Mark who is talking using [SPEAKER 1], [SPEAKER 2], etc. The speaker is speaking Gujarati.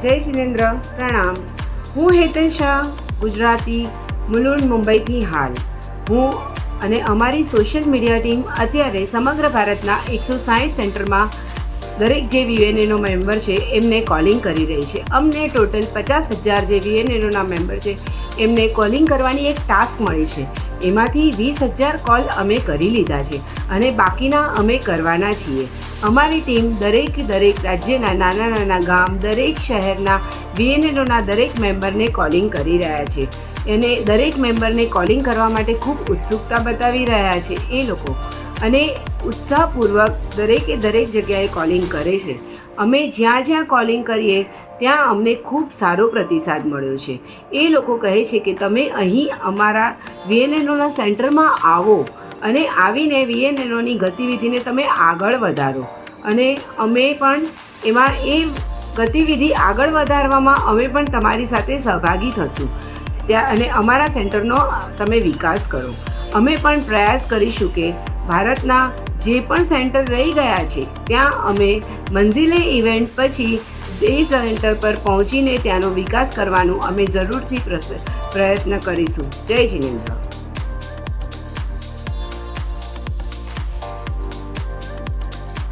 [SPEAKER 1] જય જિનેન્દ્ર, પ્રણામ. હું હેતલ શાહ, ગુજરાતી, મુલુંડ, મુંબઈથી. હાલ હું અને અમારી સોશિયલ મીડિયા ટીમ અત્યારે સમગ્ર ભારતના 160 સેન્ટરમાં દરેક જે VNNO મેમ્બર છે એમને કોલિંગ કરી રહી છે. અમને ટોટલ 50,000 જે VNNOના મેમ્બર છે એમને કોલિંગ કરવાની એક ટાસ્ક મળી છે. એમાંથી 20,000 કોલ અમે કરી લીધા છે અને બાકીના અમે કરવાના છીએ. અમારી ટીમ દરેક રાજ્યના નાના ગામ, દરેક શહેરના VNNOના દરેક મેમ્બરને કોલિંગ કરી રહ્યા છે. એને દરેક મેમ્બરને કોલિંગ કરવા માટે ખૂબ ઉત્સુકતા બતાવી રહ્યા છે એ લોકો, અને ઉત્સાહપૂર્વક દરેક જગ્યાએ કોલિંગ કરે છે. અમે જ્યાં કોલિંગ કરીએ ત્યાં અમને ખૂબ સારો પ્રતિસાદ મળ્યો છે. એ લોકો કહે છે કે તમે અહીં અમારા VNNOના સેન્ટરમાં આવો અને આવીને VNNOની ગતિવિધિને તમે આગળ વધારો, અને અમે પણ એમાં એ ગતિવિધિ આગળ વધારવામાં અમે પણ તમારી સાથે સહભાગી થશું ત્યાં, અને અમારા સેન્ટરનો તમે વિકાસ કરો. અમે પણ પ્રયાસ કરીશું કે ભારતના જે પણ સેન્ટર રહી ગયા છે ત્યાં અમે મંઝિલે ઇવેન્ટ પછી એ સેન્ટર પર પહોંચીને ત્યાંનો વિકાસ કરવાનું અમે જરૂરથી પ્રયત્ન કરીશું. જય જિનેન્દ્ર.